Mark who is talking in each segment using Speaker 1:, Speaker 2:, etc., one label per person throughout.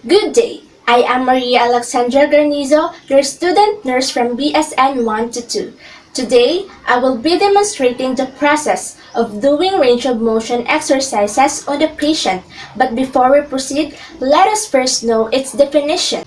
Speaker 1: Good day. I am Maria Alexandra Garnizo, your student nurse from BSN 1 to 2. Today, I will be demonstrating the process of doing range of motion exercises on the patient. But before we proceed, let us first know its definition.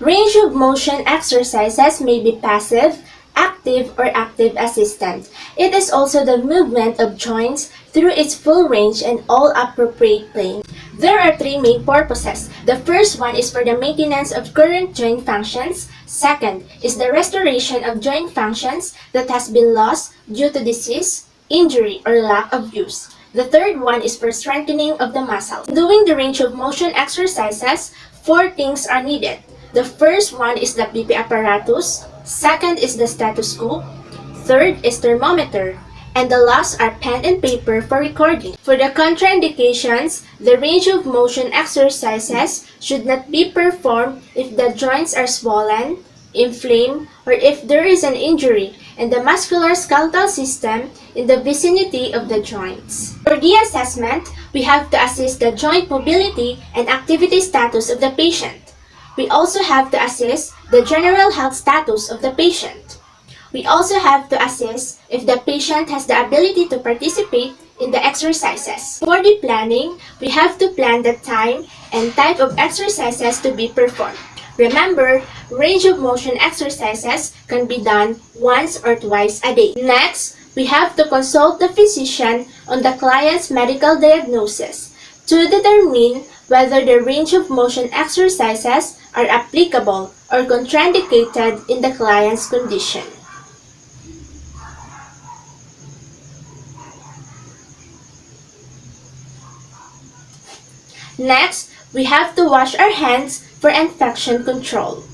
Speaker 1: Range of motion exercises may be passive, active, or active assistant. It is also the movement of joints through its full range and all appropriate plane. There are three main purposes. The first one is for the maintenance of current joint functions. Second is the restoration of joint functions that has been lost due to disease, injury, or lack of use. The third one is for strengthening of the muscles. Doing the range of motion exercises, four things are needed. The first one is the BP apparatus. Second is the stethoscope. Third is thermometer. And the last are pen and paper for recording. For the contraindications, the range of motion exercises should not be performed if the joints are swollen, inflamed, or if there is an injury in the musculoskeletal system in the vicinity of the joints. For the assessment, we have to assess the joint mobility and activity status of the patient. We also have to assess the general health status of the patient. We also have to assess if the patient has the ability to participate in the exercises. For the planning, we have to plan the time and type of exercises to be performed. Remember, range of motion exercises can be done once or twice a day. Next, we have to consult the physician on the client's medical diagnosis to determine whether the range of motion exercises are applicable or contraindicated in the client's condition. Next, we have to wash our hands for infection control.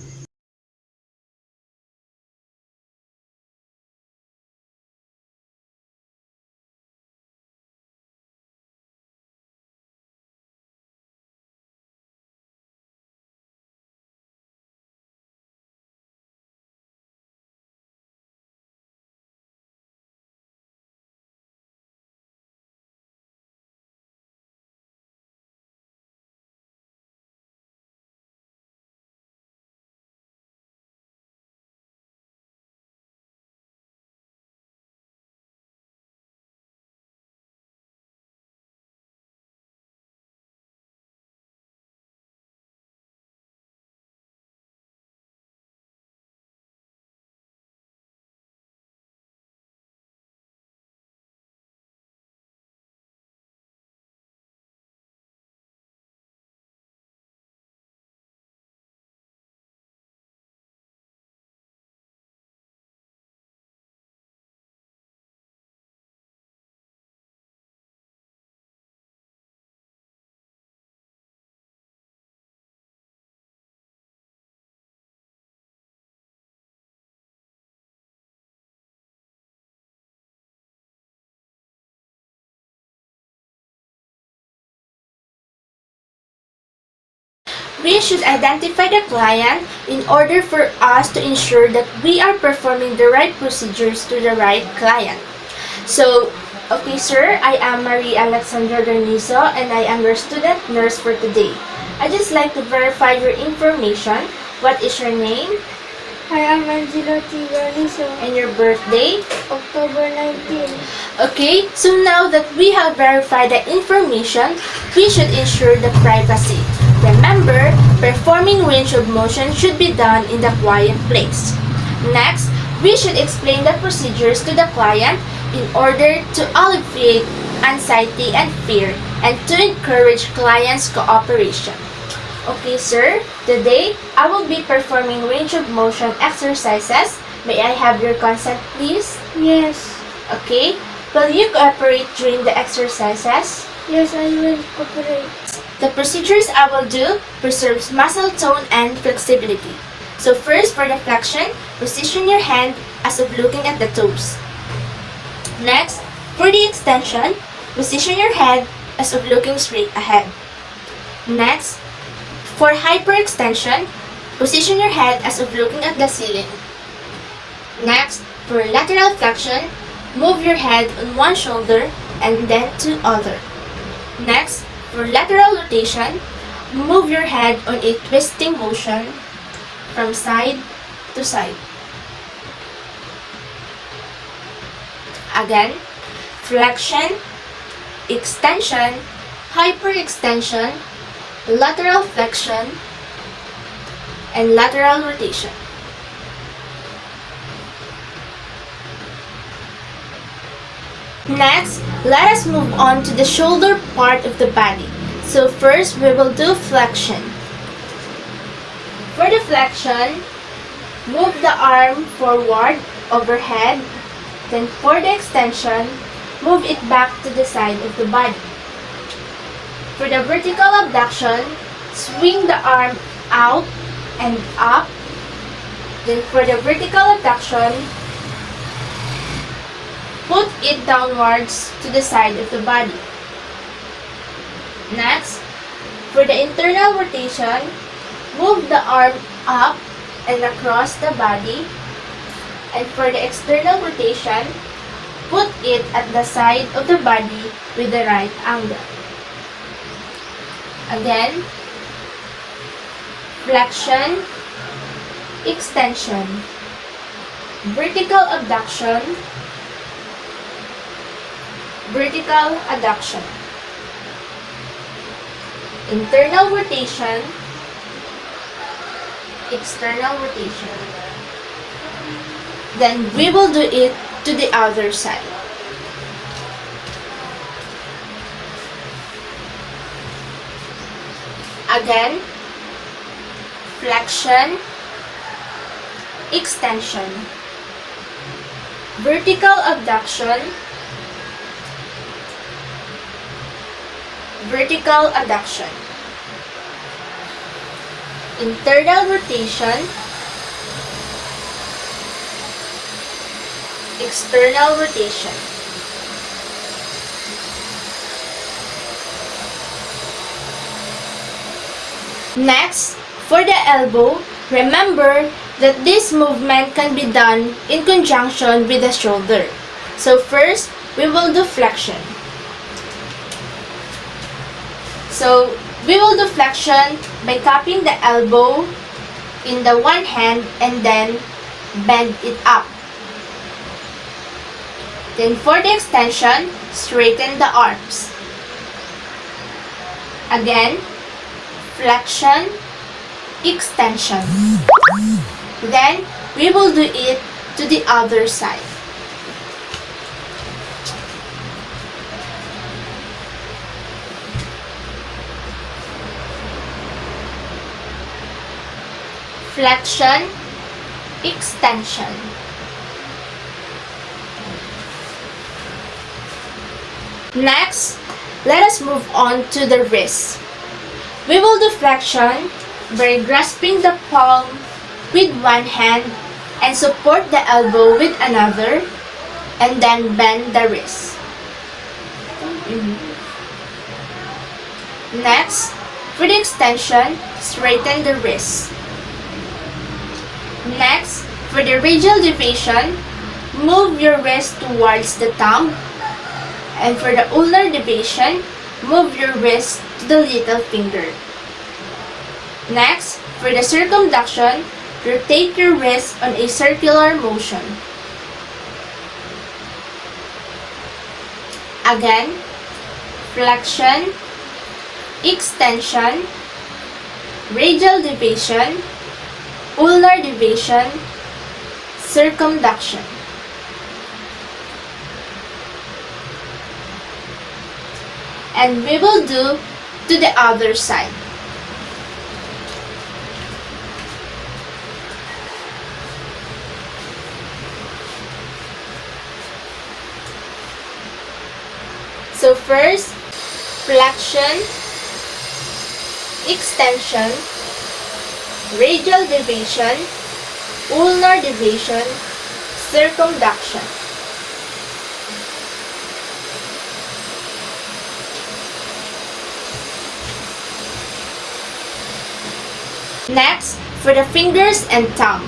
Speaker 1: We should identify the client in order for us to ensure that we are performing the right procedures to the right client. So, okay sir, I am Marie Alexandra Garnizo and I am your student nurse for today. I just like to verify your information. What is your name?
Speaker 2: I am Angelo T. Garnizo,
Speaker 1: And your birthday?
Speaker 2: October 19.
Speaker 1: Okay, so now that we have verified the information, we should ensure the privacy. Remember, performing range of motion should be done in the quiet place. Next, we should explain the procedures to the client in order to alleviate anxiety and fear and to encourage client's cooperation. Okay, sir, today I will be performing range of motion exercises. May I have your consent, please?
Speaker 2: Yes.
Speaker 1: Okay, will you cooperate during the exercises?
Speaker 2: Yes, I will cooperate.
Speaker 1: The procedures I will do preserves muscle tone and flexibility. So first, for the flexion, position your hand as of looking at the toes. Next, for the extension, position your head as of looking straight ahead. Next, for hyperextension, position your head as of looking at the ceiling. Next, for lateral flexion, move your head on one shoulder and then to other. Next, for lateral rotation, move your head on a twisting motion from side to side. Again, flexion, extension, hyperextension, lateral flexion, and lateral rotation. Next, let us move on to the shoulder part of the body. So first, we will do flexion. For the flexion, move the arm forward, overhead. Then for the extension, move it back to the side of the body. For the vertical abduction, swing the arm out and up. Then for the vertical abduction, put it downwards to the side of the body. Next, for the internal rotation, move the arm up and across the body. And for the external rotation, put it at the side of the body with the right angle. Again, flexion, extension, vertical abduction, vertical adduction, internal rotation, external rotation. Then we will do it to the other side. Again, flexion, extension, vertical abduction, vertical adduction, internal rotation, external rotation. Next, for the elbow, remember that this movement can be done in conjunction with the shoulder. So first, we will do flexion. So we will do flexion by cupping the elbow in the one hand and then bend it up. Then for the extension, straighten the arms. Again, flexion, extension. Then we will do it to the other side. Flexion, extension. Next, let us move on to the wrist. We will do flexion by grasping the palm with one hand and support the elbow with another, and then bend the wrist. Next, for the extension, straighten the wrist. Next, for the radial deviation, move your wrist towards the thumb. And for the ulnar deviation, move your wrist to the little finger. Next, for the circumduction, rotate your wrist on a circular motion. Again, flexion, extension, radial deviation, ulnar deviation, circumduction. And we will do to the other side. So first, flexion, extension, radial deviation, ulnar deviation, circumduction. Next, for the fingers and thumb.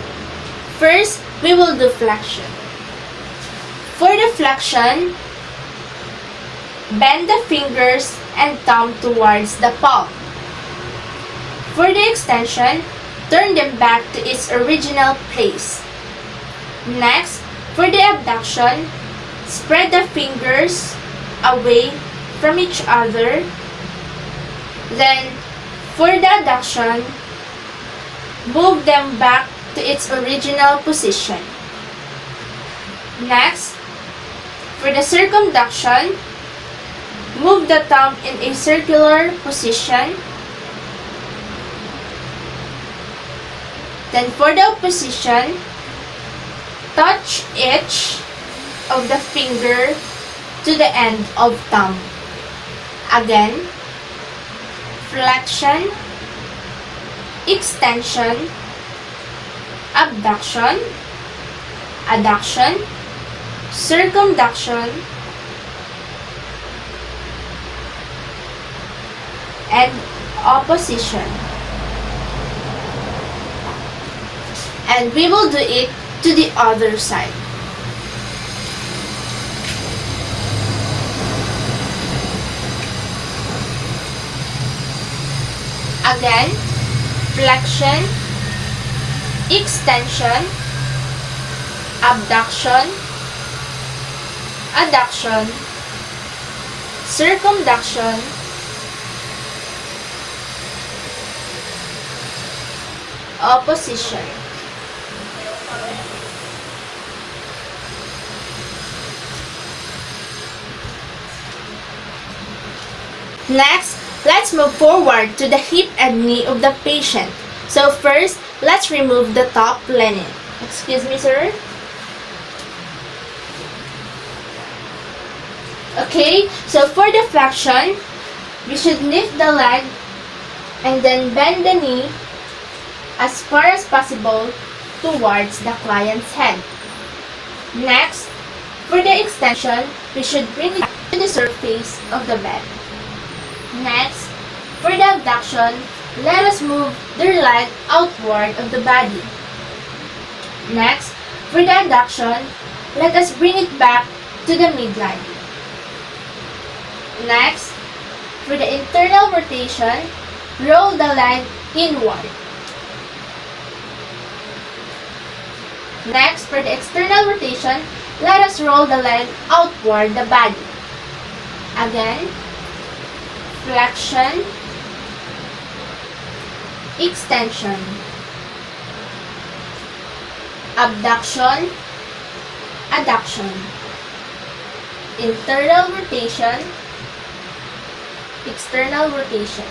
Speaker 1: First, we will do flexion. For the flexion, bend the fingers and thumb towards the palm. For the extension, turn them back to its original place. Next, for the abduction, spread the fingers away from each other. Then, for the adduction, move them back to its original position. Next, for the circumduction, move the thumb in a circular position. Then for the opposition, touch each of the finger to the end of thumb. Again, flexion, extension, abduction, adduction, circumduction, and opposition. And we will do it to the other side. Again, flexion, extension, abduction, adduction, circumduction, opposition. Next, let's move forward to the hip and knee of the patient. So first, let's remove the top linen. Excuse me, sir. Okay, so for the flexion, we should lift the leg and then bend the knee as far as possible towards the client's head. Next, for the extension, we should bring it to the surface of the bed. Next, for the abduction, let us move their leg outward of the body. Next, for the adduction, let us bring it back to the midline. Next, for the internal rotation, roll the leg inward. Next, for the external rotation, let us roll the leg outward the body. Again, flexion, extension, abduction, adduction, internal rotation, external rotation.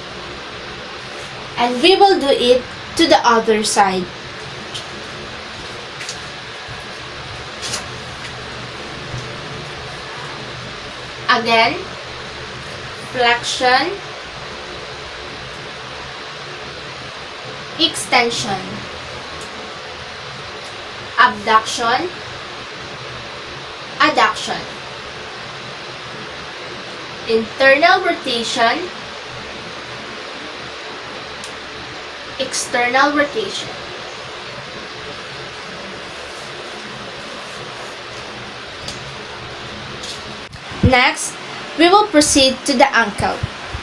Speaker 1: And we will do it to the other side. Again, flexion, extension, abduction, adduction, internal rotation, external rotation. Next, we will proceed to the ankle.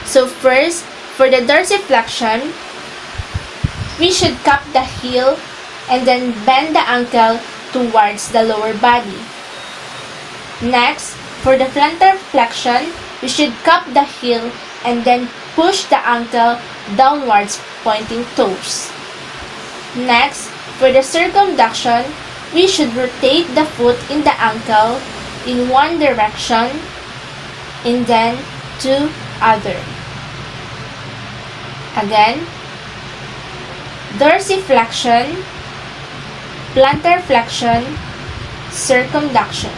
Speaker 1: So first, for the dorsiflexion, we should cup the heel and then bend the ankle towards the lower body. Next, for the plantar flexion, we should cup the heel and then push the ankle downwards, pointing toes. Next, for the circumduction, we should rotate the foot in the ankle in one direction and then to other. Again, dorsiflexion, plantar flexion, circumduction.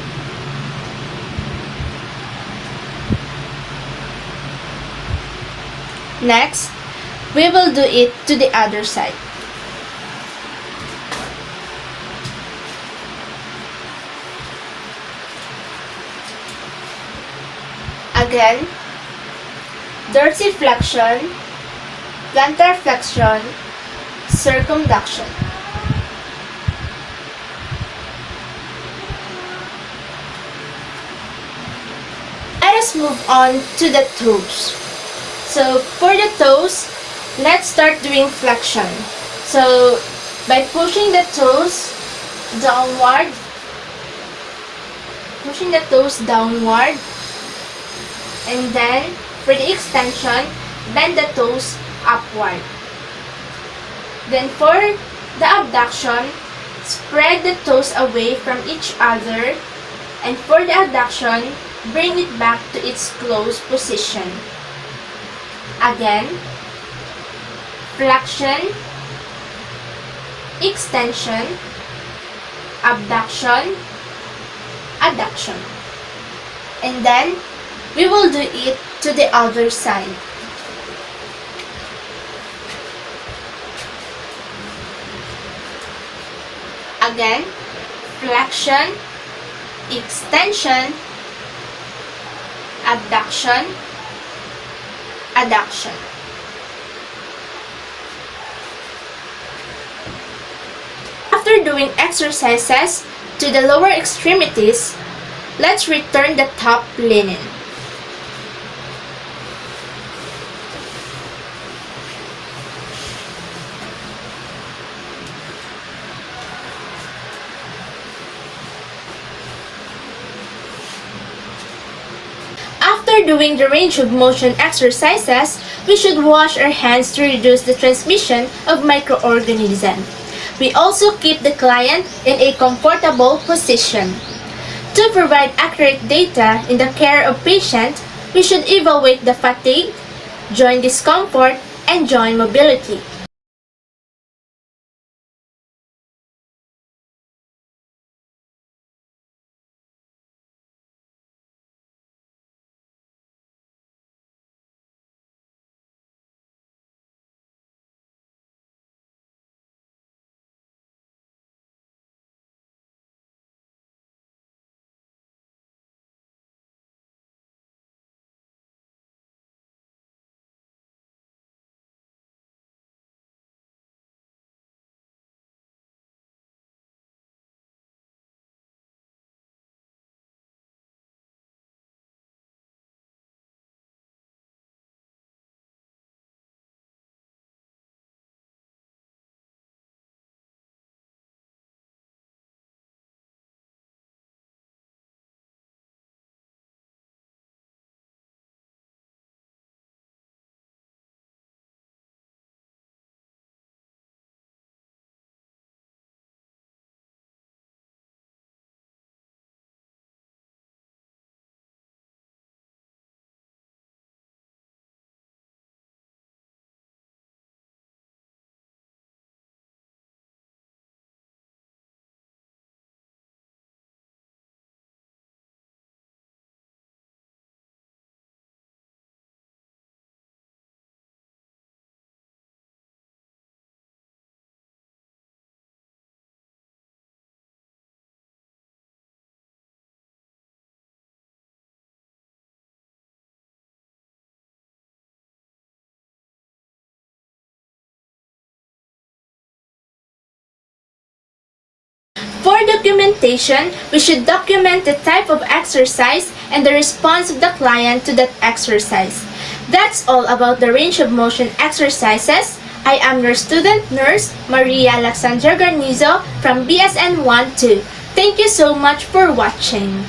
Speaker 1: Next, we will do it to the other side. Again, dorsiflexion, plantar flexion, circumduction. Let us move on to the toes. So for the toes, Let's start doing flexion. So, by pushing the toes downward, and then for the extension, bend the toes upward. Then for the abduction, spread the toes away from each other, and for the adduction, bring it back to its closed position. Again, flexion, extension, abduction, adduction. And then, we will do it to the other side. Again, flexion, extension, abduction, adduction. After doing exercises to the lower extremities, let's return the top linen. After doing the range of motion exercises, we should wash our hands to reduce the transmission of microorganisms. We also keep the client in a comfortable position. To provide accurate data in the care of patient, we should evaluate the fatigue, joint discomfort, and joint mobility. For documentation, we should document the type of exercise and the response of the client to that exercise. That's all about the range of motion exercises. I am your student nurse, Maria Alexandra Garnizo from BSN 1-2. Thank you so much for watching.